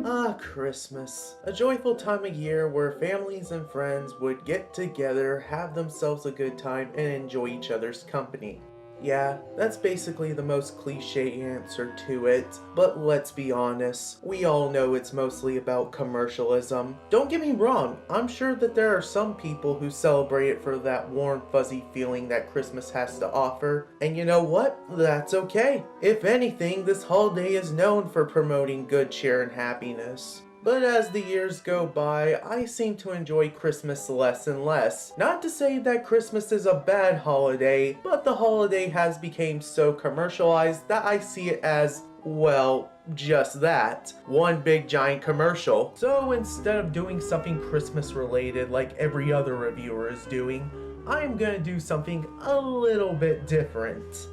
Ah, Christmas. A joyful time of year where families and friends would get together, have themselves a good time, and enjoy each other's company. Yeah, that's basically the most cliche answer to it, but let's be honest, we all know it's mostly about commercialism. Don't get me wrong, I'm sure that there are some people who celebrate it for that warm, fuzzy feeling that Christmas has to offer, and you know what? That's okay. If anything, this holiday is known for promoting good cheer and happiness. But as the years go by, I seem to enjoy Christmas less and less. Not to say that Christmas is a bad holiday, but the holiday has become so commercialized that I see it as, well, just that. One big giant commercial. So instead of doing something Christmas related like every other reviewer is doing, I'm gonna do something a little bit different.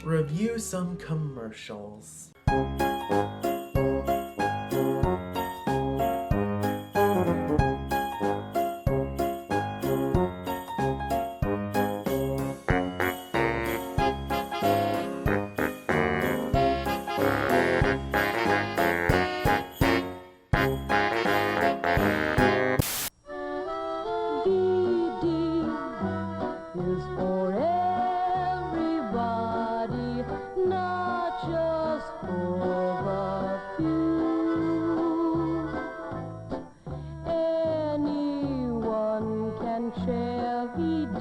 Review some commercials. Is for everybody, not just for the few. Anyone can share VD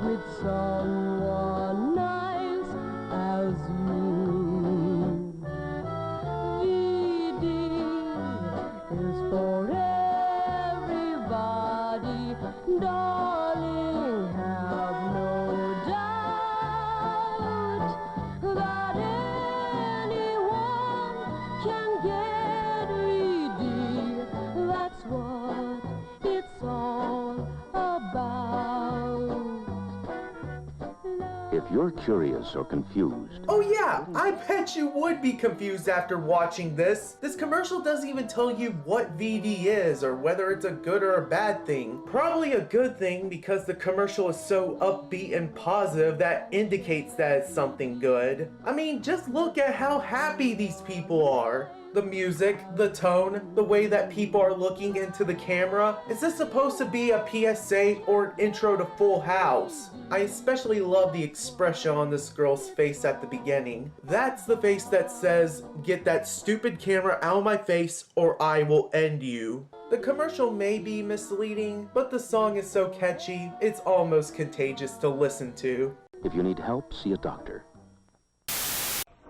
with someone nice as you. VD is for everybody, darling, have no doubt that anyone can get VD. That's what it's all about. If you're curious or confused, Oh yeah, I bet you would be confused after watching this. This commercial doesn't even tell you what VD is or whether it's a good or a bad thing. Probably a good thing because the commercial is so upbeat and positive that indicates that it's something good. I mean, just look at how happy these people are. The music, the tone, the way that people are looking into the camera. Is this supposed to be a PSA or an intro to Full House? I especially love the expression on this girl's face at the beginning. That's the face that says, "Get that stupid camera out of my face or I will end you." The commercial may be misleading, but the song is so catchy, it's almost contagious to listen to. if you need help, see a doctor.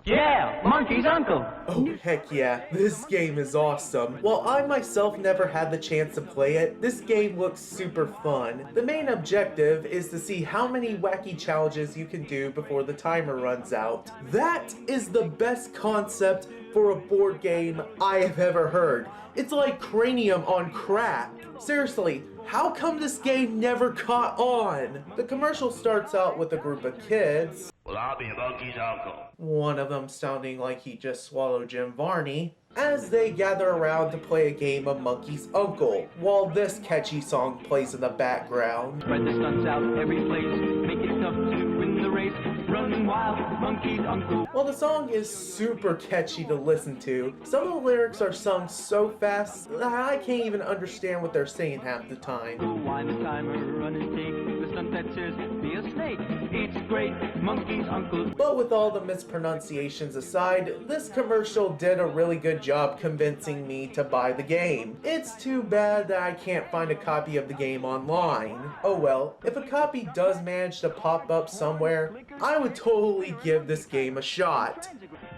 Yeah, Monkey's uncle. Oh heck yeah, this game is awesome. While I myself never had the chance to play it, this game looks super fun. The main objective is to see how many wacky challenges you can do before the timer runs out. That is the best concept for a board game I have ever heard. It's like Cranium on crack. Seriously, how come this game never caught on? The commercial starts out with a group of kids, Well, I'll be Monkey's uncle. one of them sounding like he just swallowed Jim Varney, as they gather around to play a game of Monkey's Uncle, while this catchy song plays in the background. Spread the stunts out every place. Make it tough to win the race. Running wild, Monkey's uncle. While the song is super catchy to listen to, some of the lyrics are sung so fast that I can't even understand what they're saying half the time. Go wind the timer, run and take the stunt that says be a snake. It's great, Monkey's uncle. But with all the mispronunciations aside, this commercial did a really good job convincing me to buy the game. It's too bad that I can't find a copy of the game online. Oh well, if a copy does manage to pop up somewhere, I would totally give this game a shot.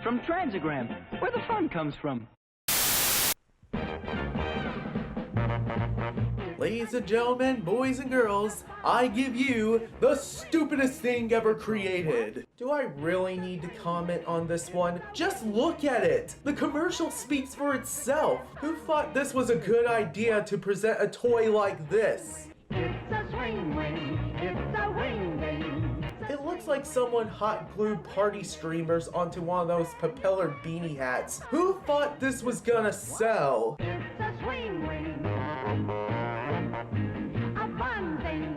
From Transagram, where the fun comes from. Ladies and gentlemen, boys and girls, I give you the stupidest thing ever created. Do I really need to comment on this one? Just look at it. The commercial speaks for itself. Who thought this was a good idea to present a toy like this? It's a swing ring, it's a wing ring. It looks like someone hot glued party streamers onto one of those propeller beanie hats. Who thought this was gonna sell? It's a swing ring, a fun thing.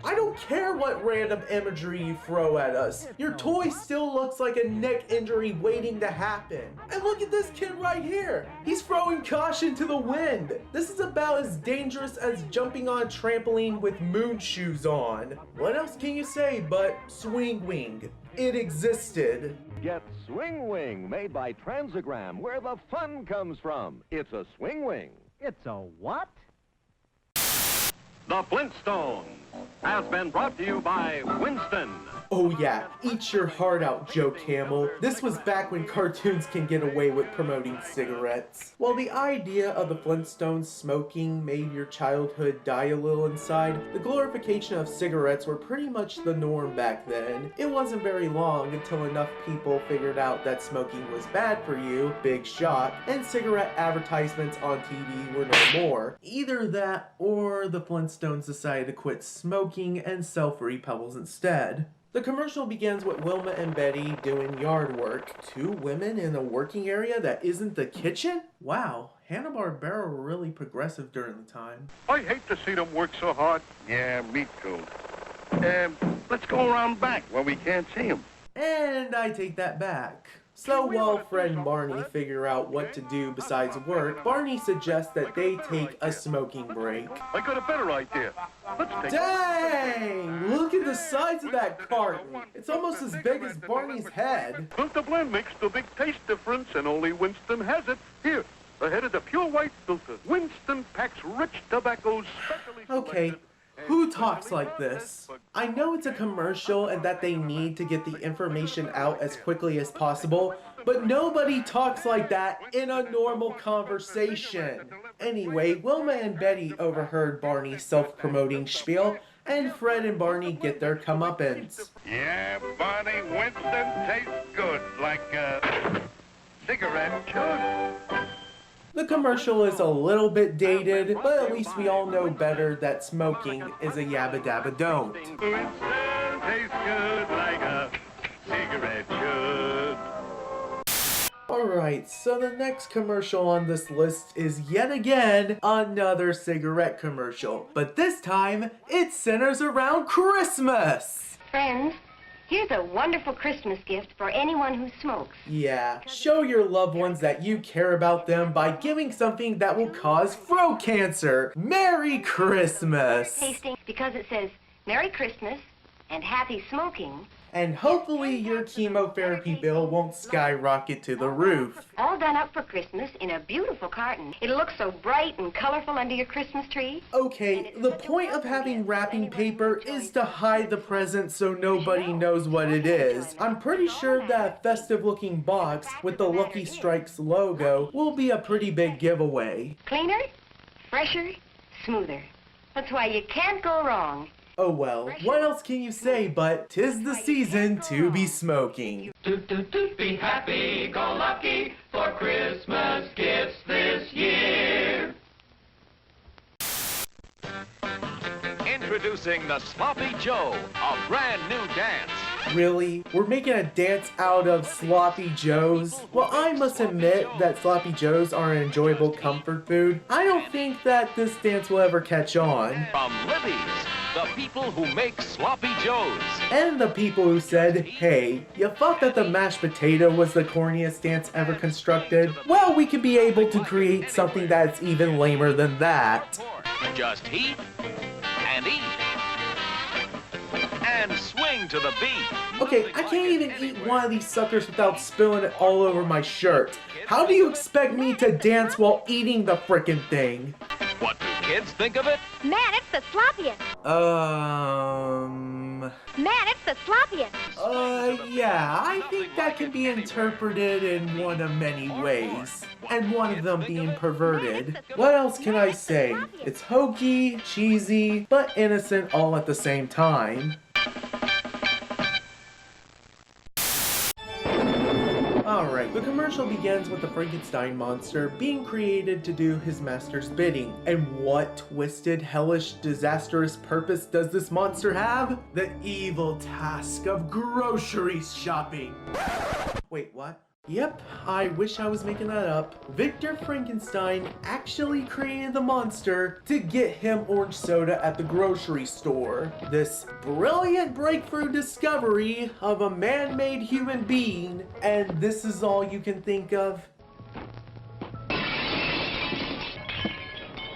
I don't care what random imagery you throw at us. Your toy still looks like a neck injury waiting to happen. And look at this kid right here. He's throwing caution to the wind. This is about as dangerous as jumping on a trampoline with moon shoes on. What else can you say but Swing Wing? It existed. Get Swing Wing, made by Transagram, where the fun comes from. It's a Swing Wing. It's a what? The Flintstones has been brought to you by Winston. Oh yeah, eat your heart out, Joe Camel. This was back when cartoons can get away with promoting cigarettes. While the idea of the Flintstones smoking made your childhood die a little inside, the glorification of cigarettes were pretty much the norm back then. It wasn't very long until enough people figured out that smoking was bad for you, big shock, and cigarette advertisements on TV were no more. Either that or the Flintstones decided to quit smoking and sell Fruity Pebbles instead. The commercial begins with Wilma and Betty doing yard work. Two women in a working area that isn't the kitchen? Wow, Hanna-Barbera were really progressive during the time. I hate to see them work so hard. Yeah, me too. Let's go around back where we can't see them. And I take that back. So while Fred and Barney figure out what to do besides work, Barney suggests that they take a smoking break. I got a better idea. Let's take Dang! Look at the size of that carton! It's almost as big as Barney's head. Filter blend makes the big taste difference, and only Winston has it. Here, ahead of the pure white filter. Winston packs rich tobaccos specially Okay, selected. who talks like this? I know it's a commercial and that they need to get the information out as quickly as possible, but nobody talks like that in a normal conversation. Anyway, Wilma and Betty overheard Barney's self-promoting spiel, and Fred and Barney get their comeuppance. Yeah, Barney, Winston tastes good, like a cigarette should. The commercial is a little bit dated, but at least we all know better that smoking is a yabba dabba don't. Winston tastes good like a cigarette should. Alright, so the next commercial on this list is yet again another cigarette commercial, but this time it centers around Christmas! Friends, here's a wonderful Christmas gift for anyone who smokes. Yeah, show your loved ones that you care about them by giving something that will cause throat cancer. Merry Christmas! Tasting because it says Merry Christmas and Happy Smoking. And hopefully your chemotherapy bill won't skyrocket to the roof. All done up for Christmas in a beautiful carton. It'll look so bright and colorful under your Christmas tree. Okay, the point of having wrapping paper is to hide the present so nobody knows what it is. I'm pretty sure that festive looking box with the Lucky Strikes logo will be a pretty big giveaway. Cleaner, fresher, smoother. That's why you can't go wrong. Oh well, what else can you say but 'tis the season to be smoking. Be happy, go lucky for Christmas gifts this year. Introducing the Sloppy Joe, a brand new dance. Really? We're making a dance out of Sloppy Joes? Well, I must admit that Sloppy Joes are an enjoyable comfort food. I don't think that this dance will ever catch on. From Libby's, the people who make Sloppy Joes. And the people who said, hey, you thought that the mashed potato was the corniest dance ever constructed? Well, we could be able to create something that's even lamer than that. Just heat and eat and swing to the beat. Okay, I can't even eat one of these suckers without spilling it all over my shirt. How do you expect me to dance while eating the frickin' thing? What do kids think of it? Man, it's the sloppiest. Man, it's the sloppiest. Yeah, I think that can be interpreted in one of many ways. And one of them being perverted. What else can I say? It's hokey, cheesy, but innocent all at the same time. Alright, the commercial begins with the Frankenstein monster being created to do his master's bidding. And what twisted, hellish, disastrous purpose does this monster have? The evil task of grocery shopping. Wait, what? Yep, I wish I was making that up. Victor Frankenstein actually created the monster to get him orange soda at the grocery store. This brilliant breakthrough discovery of a man-made human being, and this is all you can think of?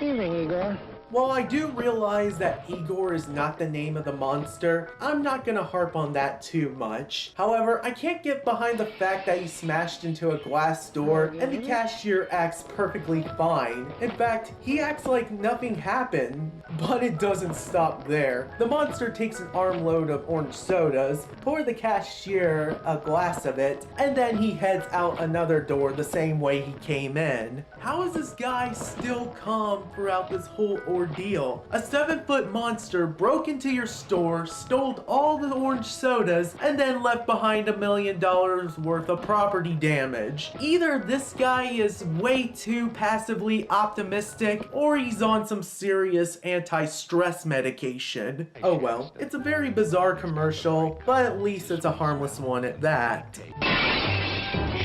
Evening, Igor. While I do realize that Igor is not the name of the monster, I'm not gonna harp on that too much. However, I can't get behind the fact that he smashed into a glass door and the cashier acts perfectly fine. In fact, he acts like nothing happened, but it doesn't stop there. The monster takes an armload of orange sodas, pours the cashier a glass of it, and then he heads out another door the same way he came in. How is this guy still calm throughout this whole ordeal? A 7-foot monster broke into your store, stole all the orange sodas, and then left behind $1 million worth of property damage. Either this guy is way too passively optimistic, or he's on some serious anti-stress medication. Oh well, it's a very bizarre commercial, but at least it's a harmless one at that.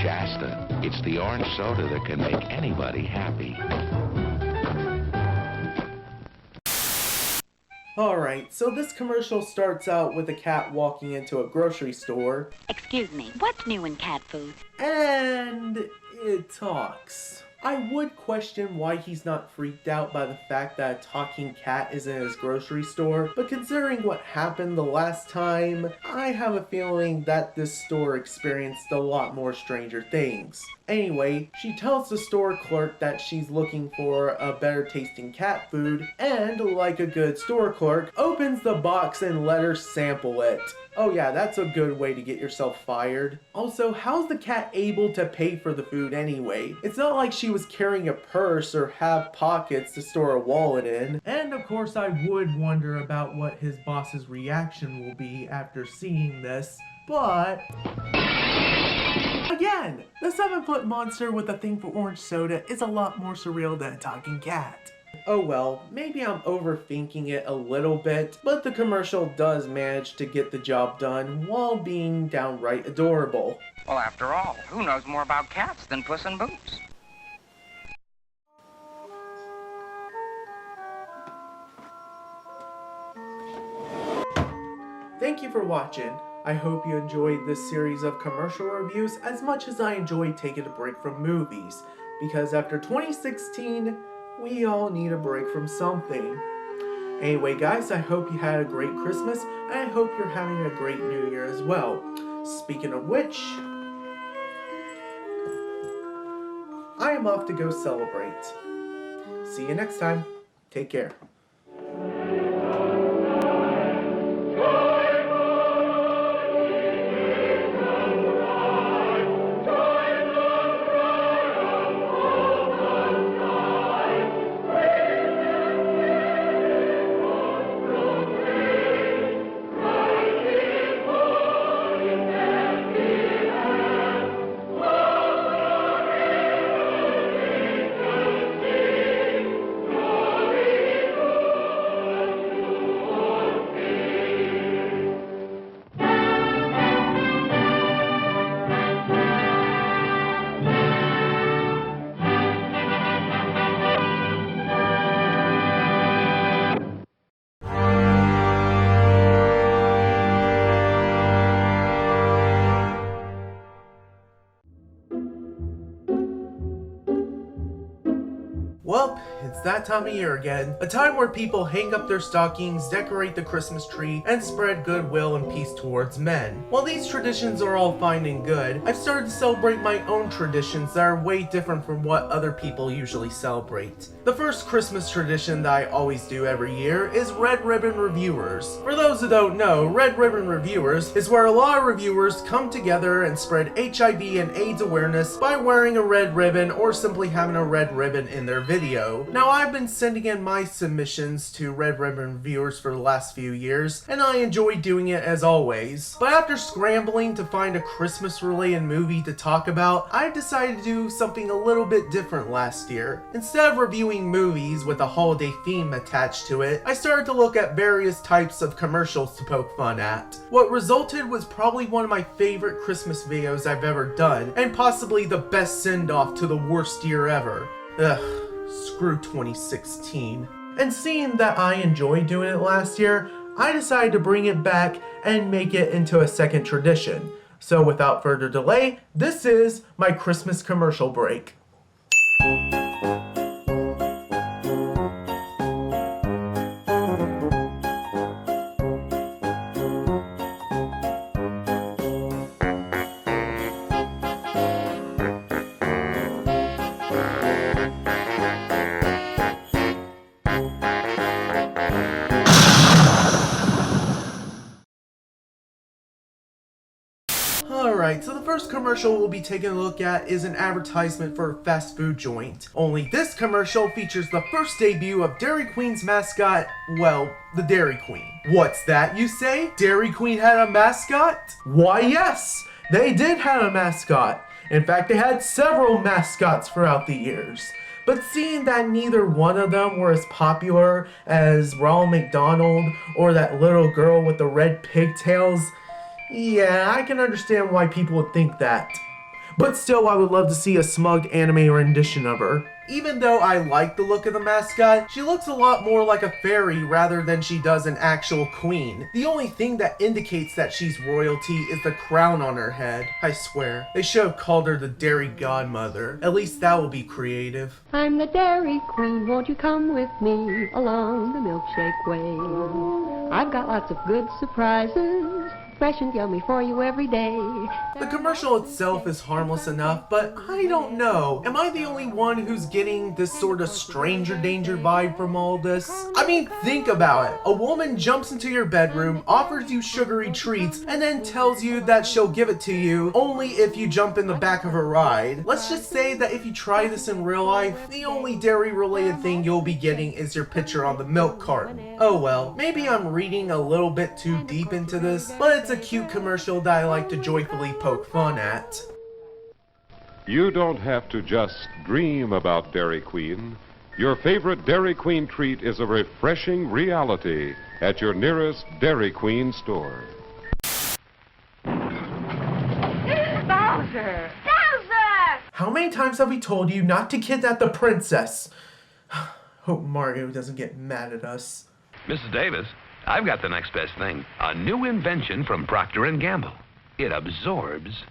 Shasta. It's the orange soda that can make anybody happy. Alright, so this commercial starts out with a cat walking into a grocery store. Excuse me, what's new in cat food? And it talks. I would question why he's not freaked out by the fact that a talking cat is in his grocery store, but considering what happened the last time, I have a feeling that this store experienced a lot more stranger things. Anyway, she tells the store clerk that she's looking for a better tasting cat food, and like a good store clerk, opens the box and let her sample it. Oh yeah, that's a good way to get yourself fired. Also, how's the cat able to pay for the food anyway? It's not like she was carrying a purse or have pockets to store a wallet in. And of course, I would wonder about what his boss's reaction will be after seeing this, but... Again, the 7-foot monster with a thing for orange soda is a lot more surreal than a talking cat. Oh well, maybe I'm overthinking it a little bit, but the commercial does manage to get the job done while being downright adorable. Well, after all, who knows more about cats than Puss in Boots? Thank you for watching. I hope you enjoyed this series of commercial reviews as much as I enjoyed taking a break from movies, because after 2016, we all need a break from something. Anyway guys, I hope you had a great Christmas, and I hope you're having a great New Year as well. Speaking of which, I am off to go celebrate. See you next time. Take care. Well, it's that time of year again. A time where people hang up their stockings, decorate the Christmas tree, and spread goodwill and peace towards men. While these traditions are all fine and good, I've started to celebrate my own traditions that are way different from what other people usually celebrate. The first Christmas tradition that I always do every year is Red Ribbon Reviewers. For those who don't know, Red Ribbon Reviewers is where a lot of reviewers come together and spread HIV and AIDS awareness by wearing a red ribbon or simply having a red ribbon in their video. video. Now, I've been sending in my submissions to Red Ribbon Reviewers for the last few years, and I enjoy doing it as always. But after scrambling to find a Christmas-related movie to talk about, I decided to do something a little bit different last year. Instead of reviewing movies with a holiday theme attached to it, I started to look at various types of commercials to poke fun at. What resulted was probably one of my favorite Christmas videos I've ever done, and possibly the best send-off to the worst year ever. Ugh, screw 2016. And seeing that I enjoyed doing it last year, I decided to bring it back and make it into a second tradition. So without further delay, this is my Christmas commercial break. Alright, so the first commercial we'll be taking a look at is an advertisement for a fast food joint. Only this commercial features the first debut of Dairy Queen's mascot, well, the Dairy Queen. What's that, you say? Dairy Queen had a mascot? Why, yes, they did have a mascot. In fact, they had several mascots throughout the years. But seeing that neither one of them were as popular as Ronald McDonald or that little girl with the red pigtails, yeah, I can understand why people would think that. But still, I would love to see a smug anime rendition of her. Even though I like the look of the mascot, she looks a lot more like a fairy rather than she does an actual queen. The only thing that indicates that she's royalty is the crown on her head. I swear, they should have called her the Dairy Godmother. At least that will be creative. I'm the Dairy Queen, won't you come with me along the milkshake way? I've got lots of good surprises, fresh and yummy for you every day. The commercial itself is harmless enough, but I don't know. Am I the only one who's getting this sort of stranger danger vibe from all this? I mean, think about it. A woman jumps into your bedroom, offers you sugary treats, and then tells you that she'll give it to you only if you jump in the back of her ride. Let's just say that if you try this in real life, the only dairy-related thing you'll be getting is your picture on the milk carton. Oh well, maybe I'm reading a little bit too deep into this, but it's a cute commercial that I like to joyfully poke fun at. You don't have to just dream about Dairy Queen. Your favorite Dairy Queen treat is a refreshing reality at your nearest Dairy Queen store. Bowser! Bowser! How many times have we told you not to kidnap the princess? Hope Mario doesn't get mad at us. Mrs. Davis, I've got the next best thing. A new invention from Procter & Gamble. It absorbs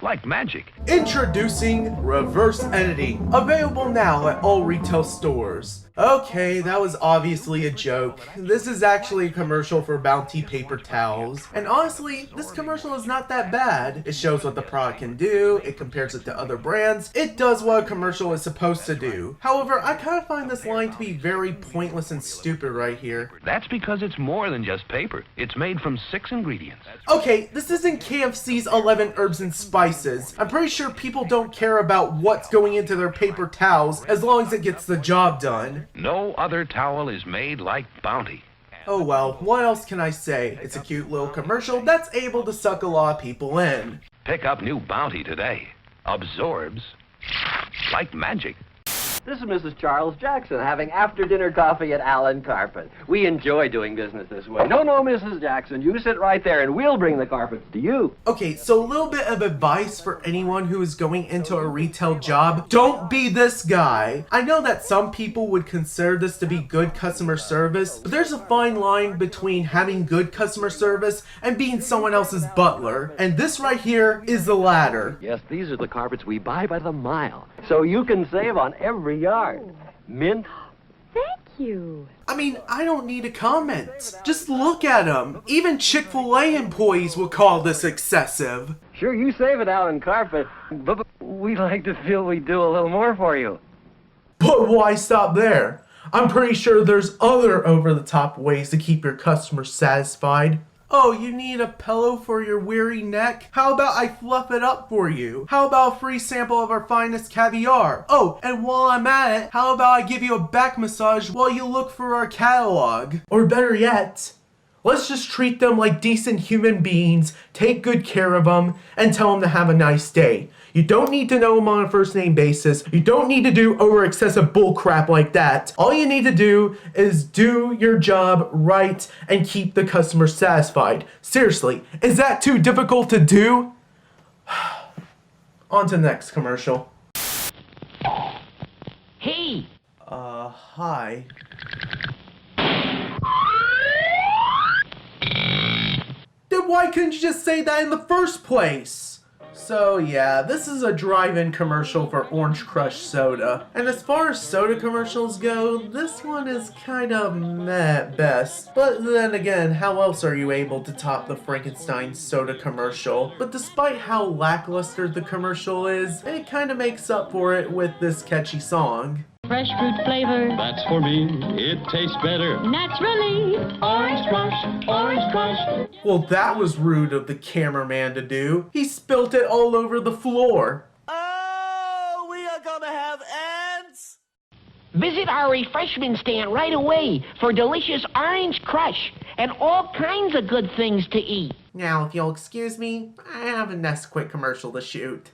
like magic. Introducing reverse editing. Available now at all retail stores. Okay, that was obviously a joke. This is actually a commercial for Bounty paper towels. And honestly, this commercial is not that bad. It shows what the product can do, it compares it to other brands, it does what a commercial is supposed to do. However, I kind of find this line to be very pointless and stupid right here. That's because it's more than just paper. It's made from 6 ingredients. Okay, this isn't KFC's 11 herbs and spices. I'm pretty sure people don't care about what's going into their paper towels as long as it gets the job done. No other towel is made like Bounty. Oh well, what else can I say? It's a cute little commercial that's able to suck a lot of people in. Pick up new Bounty today. Absorbs like magic. This is Mrs. Charles Jackson having after-dinner coffee at Allen Carpet. We enjoy doing business this way. No, Mrs. Jackson, you sit right there and we'll bring the carpets to you. Okay, so a little bit of advice for anyone who is going into a retail job. Don't be this guy. I know that some people would consider this to be good customer service, but there's a fine line between having good customer service and being someone else's butler. And this right here is the latter. Yes, these are the carpets we buy by the mile, so you can save on every yard. Mint. Thank you. I mean, I don't need a comment. Just look at them. Even Chick-fil-A employees would call this excessive. Sure, you save it out in Carpet, but we like to feel we do a little more for you. But why stop there? I'm pretty sure there's other over-the-top ways to keep your customers satisfied. Oh, you need a pillow for your weary neck? How about I fluff it up for you? How about a free sample of our finest caviar? Oh, and while I'm at it, how about I give you a back massage while you look for our catalog? Or better yet, let's just treat them like decent human beings, take good care of them, and tell them to have a nice day. You don't need to know them on a first name basis. You don't need to do over excessive bull crap like that. All you need to do is do your job right and keep the customer satisfied. Seriously, is that too difficult to do? On to the next commercial. Hey! Hi. Then why couldn't you just say that in the first place? So yeah, this is a drive-in commercial for Orange Crush soda. And as far as soda commercials go, this one is kind of meh at best. But then again, how else are you able to top the Frankenstein soda commercial? But despite how lackluster the commercial is, it kind of makes up for it with this catchy song. Fresh fruit flavor. That's for me. It tastes better. Naturally. Orange Crush, Orange Crush. Well, that was rude of the cameraman to do. He spilt it all over the floor. Oh, we are gonna have ants! Visit our refreshment stand right away for delicious Orange Crush and all kinds of good things to eat. Now, if you'll excuse me, I have a Nesquik commercial to shoot.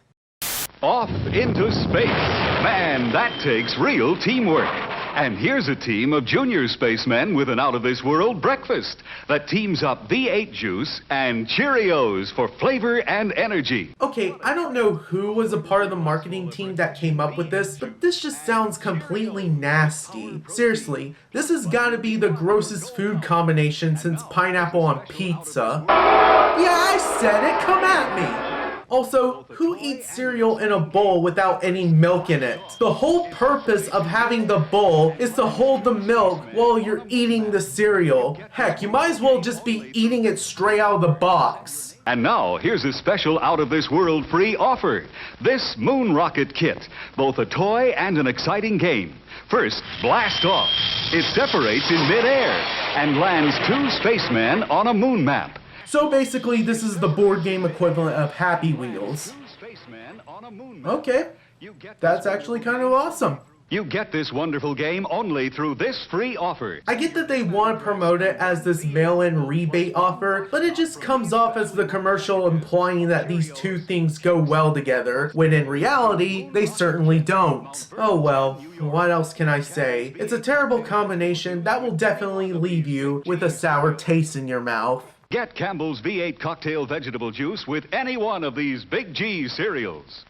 Off into space. Man, that takes real teamwork. And here's a team of junior spacemen with an out-of-this-world breakfast that teams up V8 juice and Cheerios for flavor and energy. Okay, I don't know who was a part of the marketing team that came up with this, but this just sounds completely nasty. Seriously, this has got to be the grossest food combination since pineapple on pizza. Yeah, I said it, come at me! Also, who eats cereal in a bowl without any milk in it? The whole purpose of having the bowl is to hold the milk while you're eating the cereal. Heck, you might as well just be eating it straight out of the box. And now, here's a special out-of-this-world free offer. This Moon Rocket Kit, both a toy and an exciting game. First, blast off. It separates in midair and lands 2 spacemen on a moon map. So basically, this is the board game equivalent of Happy Wheels. Okay, that's actually kind of awesome. You get this wonderful game only through this free offer. I get that they want to promote it as this mail-in rebate offer, but it just comes off as the commercial implying that these two things go well together, when in reality, they certainly don't. Oh well, what else can I say? It's a terrible combination that will definitely leave you with a sour taste in your mouth. Get Campbell's V8 Cocktail Vegetable Juice with any one of these Big G cereals.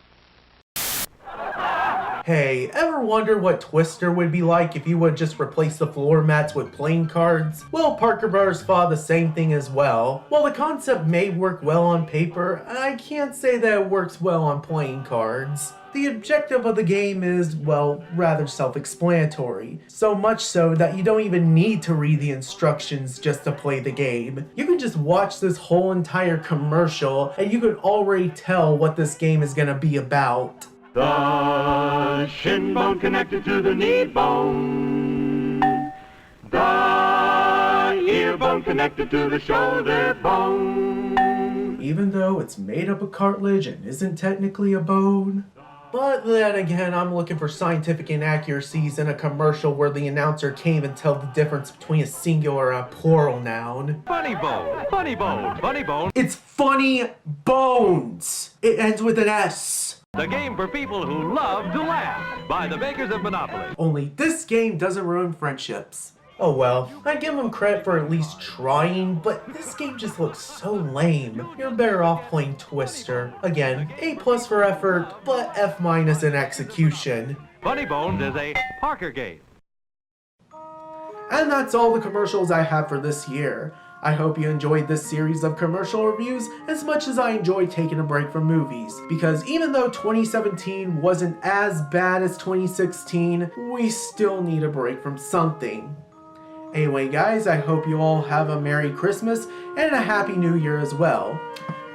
Hey, ever wonder what Twister would be like if you would just replace the floor mats with playing cards? Well, Parker Brothers thought the same thing as well. While the concept may work well on paper, I can't say that it works well on playing cards. The objective of the game is, well, rather self-explanatory. So much so that you don't even need to read the instructions just to play the game. You can just watch this whole entire commercial and you can already tell what this game is gonna be about. The shin bone connected to the knee bone. The ear bone connected to the shoulder bone. Even though it's made up of cartilage and isn't technically a bone. But then again, I'm looking for scientific inaccuracies in a commercial where the announcer can't even tell the difference between a singular and a plural noun. Funny bone, funny bone, funny bone. It's funny bones. It ends with an S. The game for people who love to laugh by the makers of Monopoly. Only this game doesn't ruin friendships. Oh well, I give them credit for at least trying, but this game just looks so lame. You're better off playing Twister. Again, A+ for effort, but F- in execution. Funny Bones is a Parker game. And that's all the commercials I have for this year. I hope you enjoyed this series of commercial reviews as much as I enjoyed taking a break from movies, because even though 2017 wasn't as bad as 2016, we still need a break from something. Anyway guys, I hope you all have a Merry Christmas and a Happy New Year as well.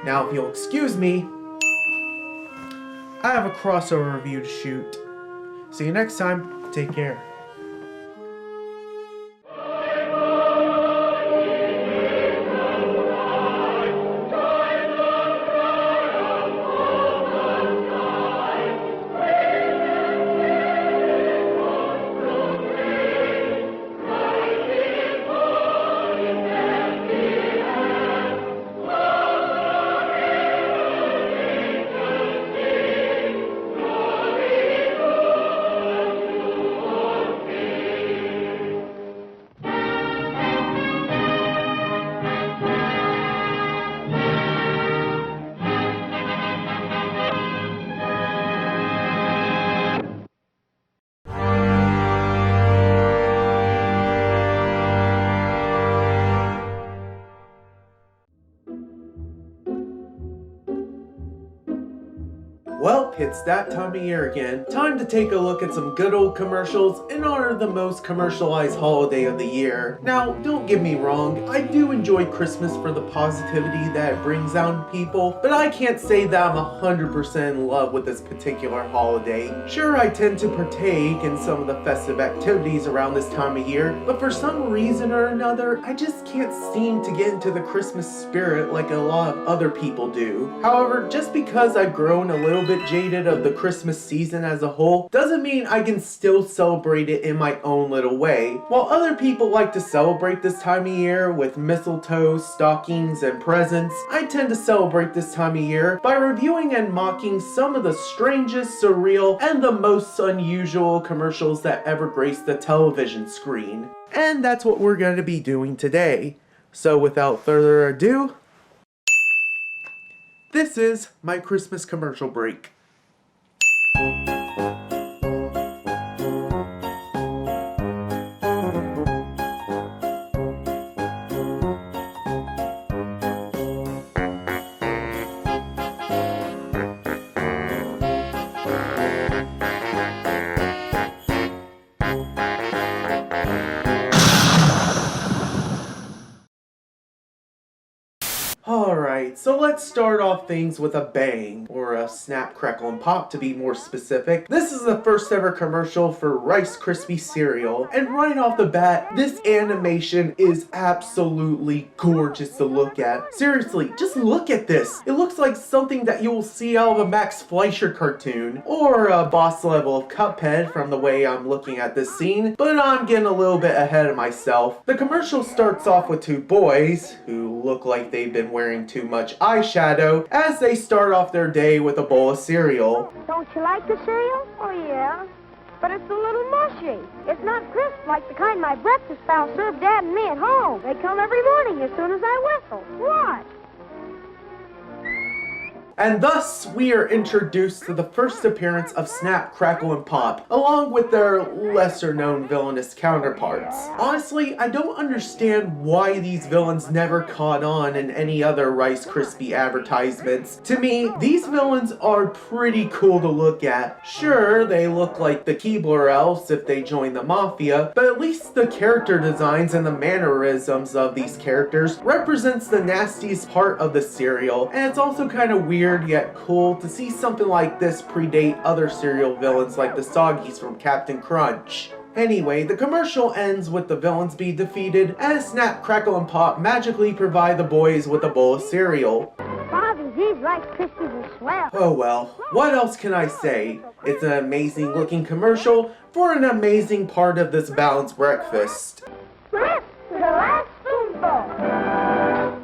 Now if you'll excuse me, I have a crossover review to shoot. See you next time, take care. Well, it's that time of year again. Time to take a look at some good old commercials in honor of the most commercialized holiday of the year. Now, don't get me wrong, I do enjoy Christmas for the positivity that it brings out in people, but I can't say that I'm 100% in love with this particular holiday. Sure, I tend to partake in some of the festive activities around this time of year, but for some reason or another, I just can't seem to get into the Christmas spirit like a lot of other people do. However, just because I've grown a little bit jaded of the Christmas season as a whole doesn't mean I can still celebrate it in my own little way. While other people like to celebrate this time of year with mistletoe, stockings, and presents, I tend to celebrate this time of year by reviewing and mocking some of the strangest, surreal, and the most unusual commercials that ever graced the television screen. And that's what we're going to be doing today. So without further ado, this is my Christmas commercial break. Alright, so let's start off things with a bang, or a snap, crackle, and pop to be more specific. This is the first ever commercial for Rice Krispie cereal, and right off the bat, this animation is absolutely gorgeous to look at. Seriously, just look at this. It looks like something that you will see out of a Max Fleischer cartoon, or a boss level of Cuphead from the way I'm looking at this scene, but I'm getting a little bit ahead of myself. The commercial starts off with two boys, who look like they've been wearing too much eyeshadow, as they start off their day with a bowl of cereal. Don't you like the cereal? Oh, yeah. But it's a little mushy. It's not crisp like the kind my breakfast pal served Dad and me at home. They come every morning as soon as I whistle. What? And thus, we are introduced to the first appearance of Snap, Crackle, and Pop, along with their lesser-known villainous counterparts. Honestly, I don't understand why these villains never caught on in any other Rice Krispie advertisements. To me, these villains are pretty cool to look at. Sure, they look like the Keebler Elves if they join the Mafia, but at least the character designs and the mannerisms of these characters represents the nastiest part of the cereal, and it's also kind of weird yet cool to see something like this predate other cereal villains like the Soggies from Captain Crunch. Anyway, the commercial ends with the villains being defeated as Snap, Crackle, and Pop magically provide the boys with a bowl of cereal. Bobby, these Rice Krispies are swell. Oh well, what else can I say? It's an amazing looking commercial for an amazing part of this balanced breakfast. Crisp to the last spoonful.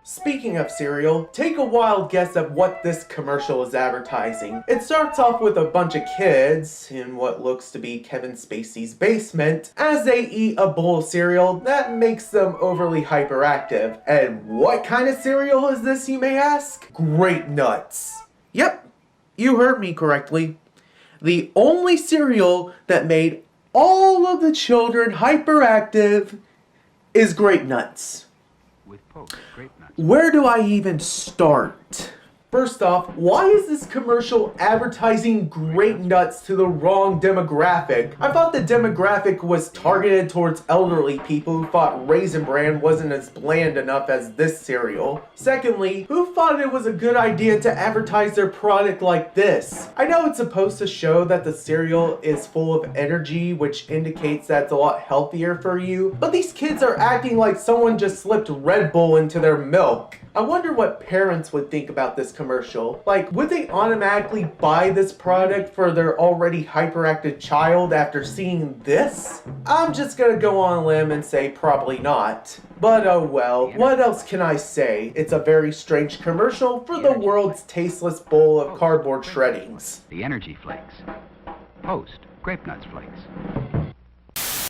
Speaking of cereal, take a wild guess at what this commercial is advertising. It starts off with a bunch of kids in what looks to be Kevin Spacey's basement as they eat a bowl of cereal that makes them overly hyperactive. And what kind of cereal is this, you may ask? Grape Nuts. Yep, you heard me correctly. The only cereal that made all of the children hyperactive is Grape Nuts. With Poke, Grape Nuts. Where do I even start? First off, why is this commercial advertising Grape Nuts to the wrong demographic? I thought the demographic was targeted towards elderly people who thought Raisin Bran wasn't as bland enough as this cereal. Secondly, who thought it was a good idea to advertise their product like this? I know it's supposed to show that the cereal is full of energy, which indicates that it's a lot healthier for you, but these kids are acting like someone just slipped Red Bull into their milk. I wonder what parents would think about this commercial. Like, would they automatically buy this product for their already hyperactive child after seeing this? I'm just gonna go on a limb and say probably not. But oh well, what else can I say? It's a very strange commercial for the world's tasteless bowl of cardboard shreddings. The Energy Flakes. Post, Grape Nuts Flakes.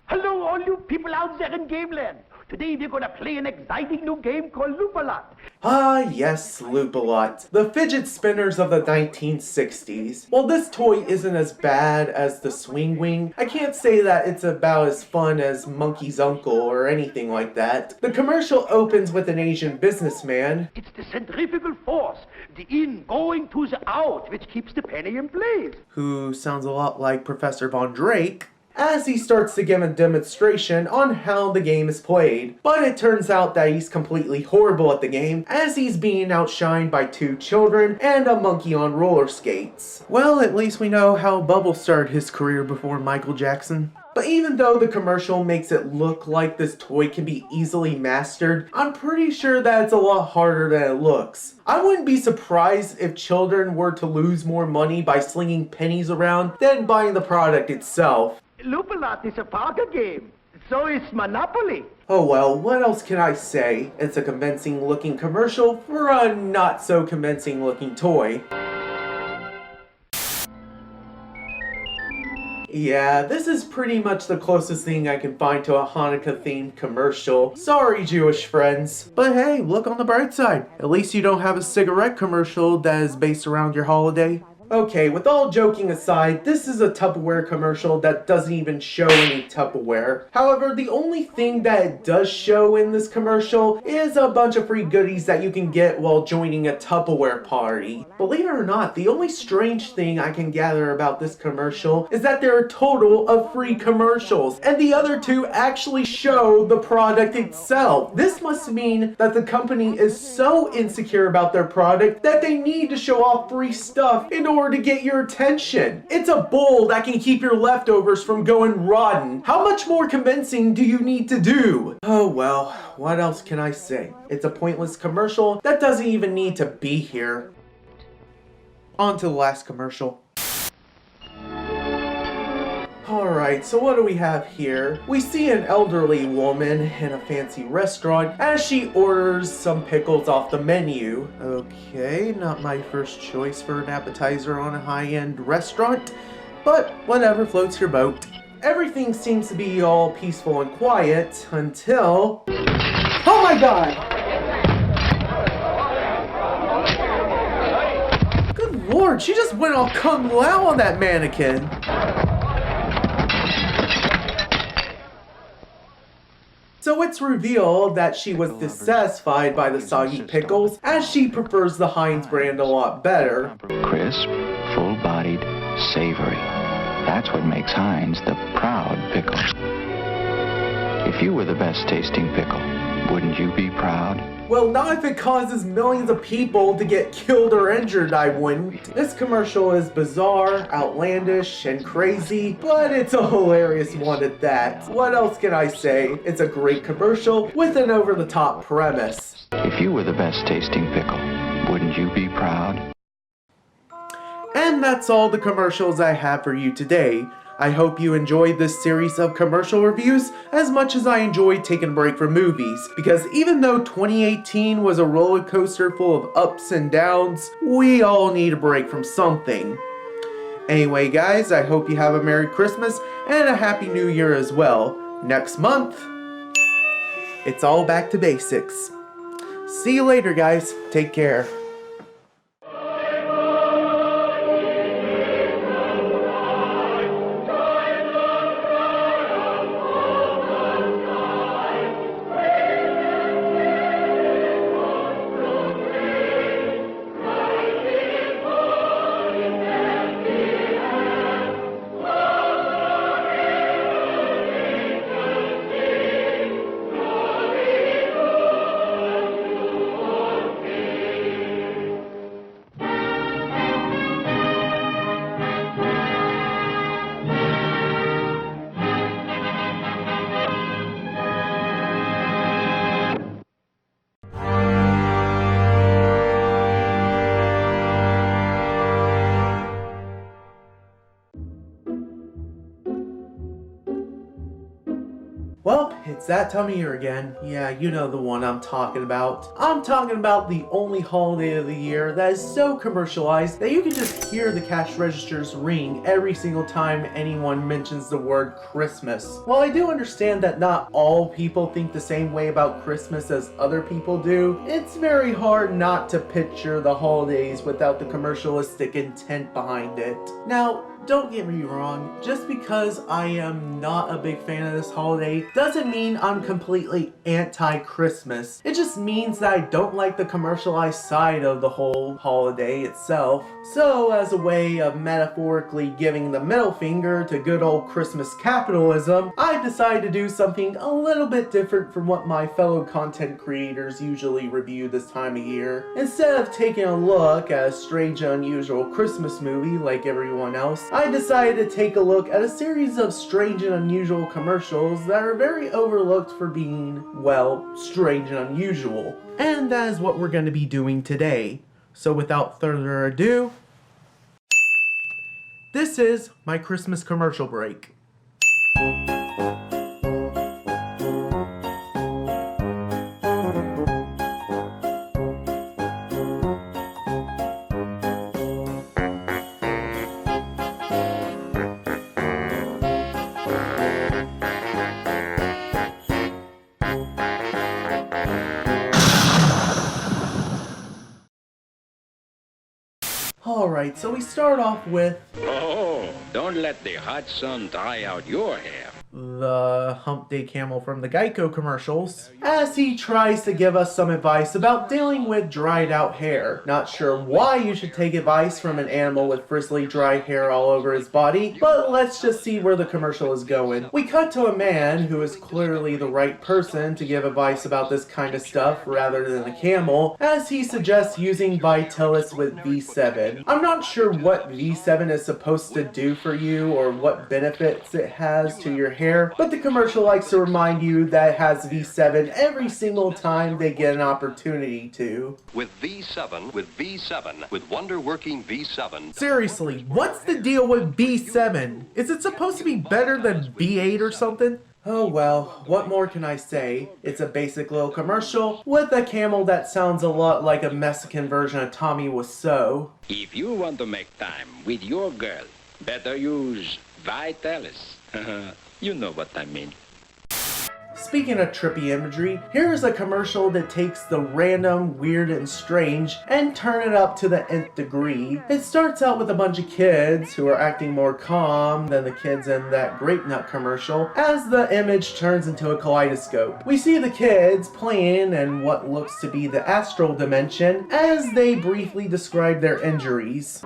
Hello, all you people out there in Gameland. Today we're going to play an exciting new game called Loop-A-Lot. Ah, yes, Loop-A-Lot. The fidget spinners of the 1960s. While this toy isn't as bad as the Swing Wing, I can't say that it's about as fun as Monkey's Uncle or anything like that. The commercial opens with an Asian businessman. It's the centrifugal force, the in going to the out, which keeps the penny in place. Who sounds a lot like Professor Von Drake, as he starts to give a demonstration on how the game is played. But it turns out that he's completely horrible at the game, as he's being outshined by 2 children and a monkey on roller skates. Well, at least we know how Bubble started his career before Michael Jackson. But even though the commercial makes it look like this toy can be easily mastered, I'm pretty sure that it's a lot harder than it looks. I wouldn't be surprised if children were to lose more money by slinging pennies around than buying the product itself. Loop-A-Lot is a poker game. So is Monopoly. Oh well, what else can I say? It's a convincing looking commercial for a not so convincing looking toy. Yeah, this is pretty much the closest thing I can find to a Hanukkah-themed commercial. Sorry, Jewish friends. But hey, look on the bright side. At least you don't have a cigarette commercial that is based around your holiday. Okay, with all joking aside, this is a Tupperware commercial that doesn't even show any Tupperware. However, the only thing that it does show in this commercial is a bunch of free goodies that you can get while joining a Tupperware party. Believe it or not, the only strange thing I can gather about this commercial is that there are a total of 3 commercials, and the other 2 actually show the product itself. This must mean that the company is so insecure about their product that they need to show off free stuff in order to get your attention. It's a bowl that can keep your leftovers from going rotten. How much more convincing do you need to do? Oh well, what else can I say? It's a pointless commercial that doesn't even need to be here. On to the last commercial. Alright, so what do we have here? We see an elderly woman in a fancy restaurant as she orders some pickles off the menu. Okay, not my first choice for an appetizer on a high-end restaurant, but whatever floats your boat. Everything seems to be all peaceful and quiet until... Oh my god! Good lord, she just went all kung lao on that mannequin. So it's revealed that she was dissatisfied by the soggy pickles, as she prefers the Heinz brand a lot better. Crisp, full-bodied, savory. That's what makes Heinz the proud pickle. If you were the best tasting pickle, wouldn't you be proud? Well, not if it causes millions of people to get killed or injured, I wouldn't. This commercial is bizarre, outlandish, and crazy, but it's a hilarious one at that. What else can I say? It's a great commercial with an over-the-top premise. If you were the best tasting pickle, wouldn't you be proud? And that's all the commercials I have for you today. I hope you enjoyed this series of commercial reviews as much as I enjoyed taking a break from movies, because even though 2018 was a roller coaster full of ups and downs, we all need a break from something. Anyway guys, I hope you have a Merry Christmas and a Happy New Year as well. Next month, it's all back to basics. See you later guys, take care. Well, it's that time of year again. Yeah, you know the one I'm talking about. I'm talking about the only holiday of the year that is so commercialized that you can just hear the cash registers ring every single time anyone mentions the word Christmas. While I do understand that not all people think the same way about Christmas as other people do, it's very hard not to picture the holidays without the commercialistic intent behind it. Now, don't get me wrong, just because I am not a big fan of this holiday doesn't mean I'm completely anti-Christmas. It just means that I don't like the commercialized side of the whole holiday itself. So as a way of metaphorically giving the middle finger to good old Christmas capitalism, I decided to do something a little bit different from what my fellow content creators usually review this time of year. Instead of taking a look at a strange and unusual Christmas movie like everyone else, I decided to take a look at a series of strange and unusual commercials that are very overlooked for being, well, strange and unusual. And that is what we're going to be doing today. So without further ado, this is my Christmas commercial break. Alright, so we start off with... Oh, don't let the hot sun dry out your hair. The Hump Day Camel from the Geico commercials, as he tries to give us some advice about dealing with dried out hair. Not sure why you should take advice from an animal with frizzly dry hair all over his body, but let's just see where the commercial is going. We cut to a man who is clearly the right person to give advice about this kind of stuff rather than a camel, as he suggests using Vitalis with V7. I'm not sure what V7 is supposed to do for you or what benefits it has to your hair, but the commercial likes to remind you that it has V7 every single time they get an opportunity to. With V7, with wonder-working V7. Seriously, what's the deal with V7? Is it supposed to be better than V8 or something? Oh well, what more can I say? It's a basic little commercial with a camel that sounds a lot like a Mexican version of Tommy Wiseau. If you want to make time with your girl, better use Vitalis. You know what I mean. Speaking of trippy imagery, here's a commercial that takes the random, weird, and strange and turn it up to the nth degree. It starts out with a bunch of kids who are acting more calm than the kids in that Grape Nut commercial as the image turns into a kaleidoscope. We see the kids playing in what looks to be the astral dimension as they briefly describe their injuries.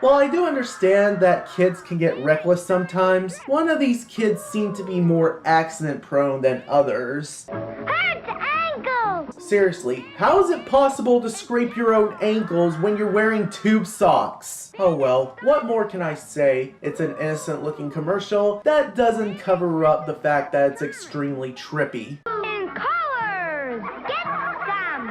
While I do understand that kids can get reckless sometimes, one of these kids seem to be more accident prone than others. Hurts ankles! Seriously, how is it possible to scrape your own ankles when you're wearing tube socks? Oh well, what more can I say? It's an innocent looking commercial that doesn't cover up the fact that it's extremely trippy. And colors! Get some!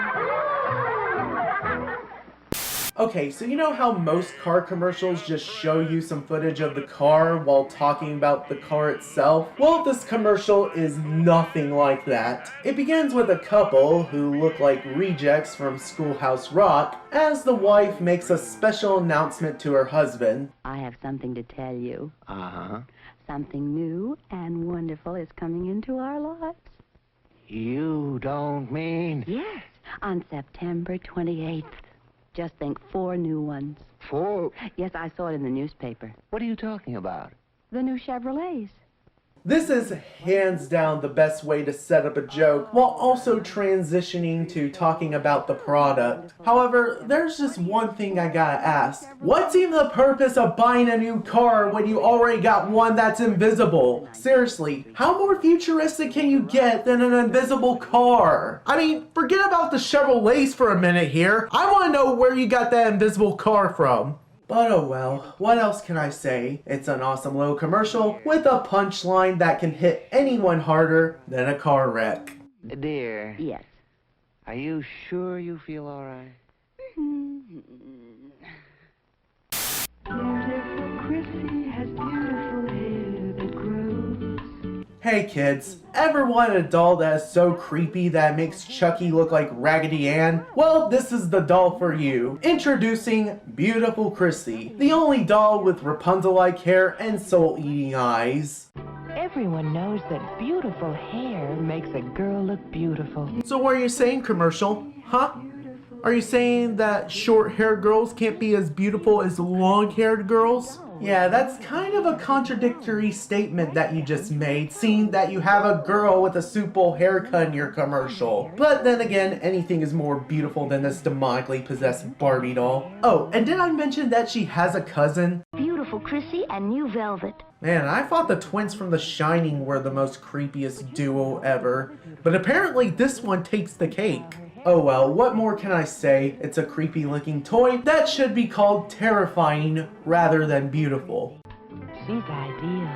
Okay, so you know how most car commercials just show you some footage of the car while talking about the car itself? Well, this commercial is nothing like that. It begins with a couple who look like rejects from Schoolhouse Rock as the wife makes a special announcement to her husband. I have something to tell you. Uh-huh. Something new and wonderful is coming into our lives. You don't mean... Yes, on September 28th. Just think, 4 new ones. 4? Yes, I saw it in the newspaper. What are you talking about? The new Chevrolets. This is hands down the best way to set up a joke while also transitioning to talking about the product. However, there's just one thing I gotta ask. What's even the purpose of buying a new car when you already got one that's invisible? Seriously, how more futuristic can you get than an invisible car? I mean, forget about the Chevrolets for a minute here. I want to know where you got that invisible car from. But oh well, what else can I say? It's an awesome little commercial with a punchline that can hit anyone harder than a car wreck. Dear. Yes. Are you sure you feel all right? Beautiful Chrissy Hey kids, ever wanted a doll that is so creepy that it makes Chucky look like Raggedy Ann? Well, this is the doll for you. Introducing Beautiful Chrissy, the only doll with Rapunzel-like hair and soul-eating eyes. Everyone knows that beautiful hair makes a girl look beautiful. So what are you saying, commercial? Huh? Are you saying that short-haired girls can't be as beautiful as long-haired girls? Yeah, that's kind of a contradictory statement that you just made, seeing that you have a girl with a supple haircut in your commercial. But then again, anything is more beautiful than this demonically possessed Barbie doll. Oh, and did I mention that she has a cousin? Beautiful Chrissy and New Velvet. Man, I thought the twins from The Shining were the most creepiest duo ever, but apparently this one takes the cake. Oh well, what more can I say? It's a creepy looking toy that should be called terrifying rather than beautiful. She's ideal.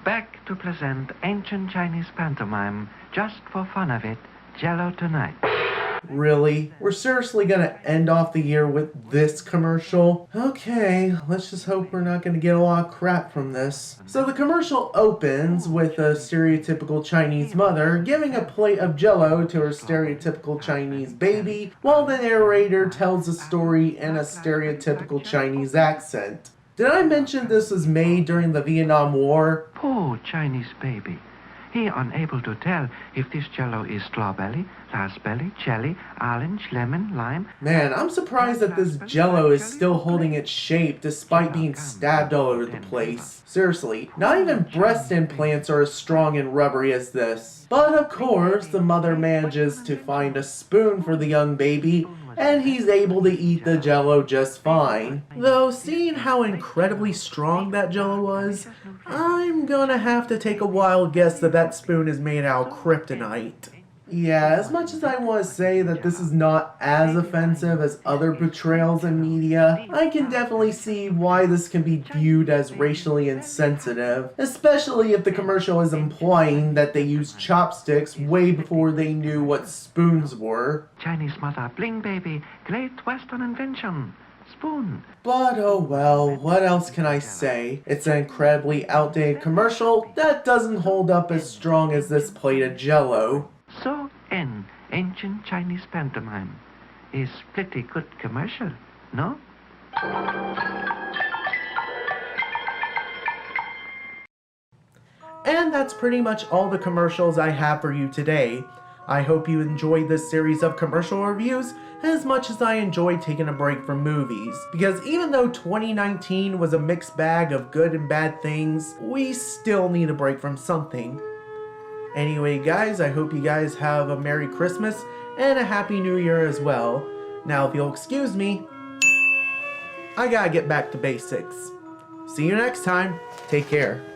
Back to present ancient Chinese pantomime, just for fun of it, Jello Tonight. Really? We're seriously gonna end off the year with this commercial? Okay, let's just hope we're not gonna get a lot of crap from this. So the commercial opens with a stereotypical Chinese mother giving a plate of Jello to her stereotypical Chinese baby, while the narrator tells the story in a stereotypical Chinese accent. Did I mention this was made during the Vietnam War? Poor Chinese baby. He unable to tell if this Jello is strawberry, raspberry, jelly, orange, lemon, lime. Man, I'm surprised that this Jello is still holding its shape despite being stabbed all over the place. Seriously, not even breast implants are as strong and rubbery as this. But of course, the mother manages to find a spoon for the young baby, and he's able to eat the Jello just fine. Though, seeing how incredibly strong that Jello was, I'm gonna have to take a wild guess that that spoon is made out of kryptonite. Yeah, as much as I want to say that this is not as offensive as other portrayals in media, I can definitely see why this can be viewed as racially insensitive, especially if the commercial is implying that they used chopsticks way before they knew what spoons were. Chinese mother, bling baby, great Western invention. Spoon. But oh well, what else can I say? It's an incredibly outdated commercial that doesn't hold up as strong as this plate of Jello. So, ancient Chinese pantomime is pretty good commercial, no? And that's pretty much all the commercials I have for you today. I hope you enjoyed this series of commercial reviews as much as I enjoyed taking a break from movies. Because even though 2019 was a mixed bag of good and bad things, we still need a break from something. Anyway guys, I hope you guys have a Merry Christmas and a Happy New Year as well. Now if you'll excuse me, I gotta get back to basics. See you next time. Take care.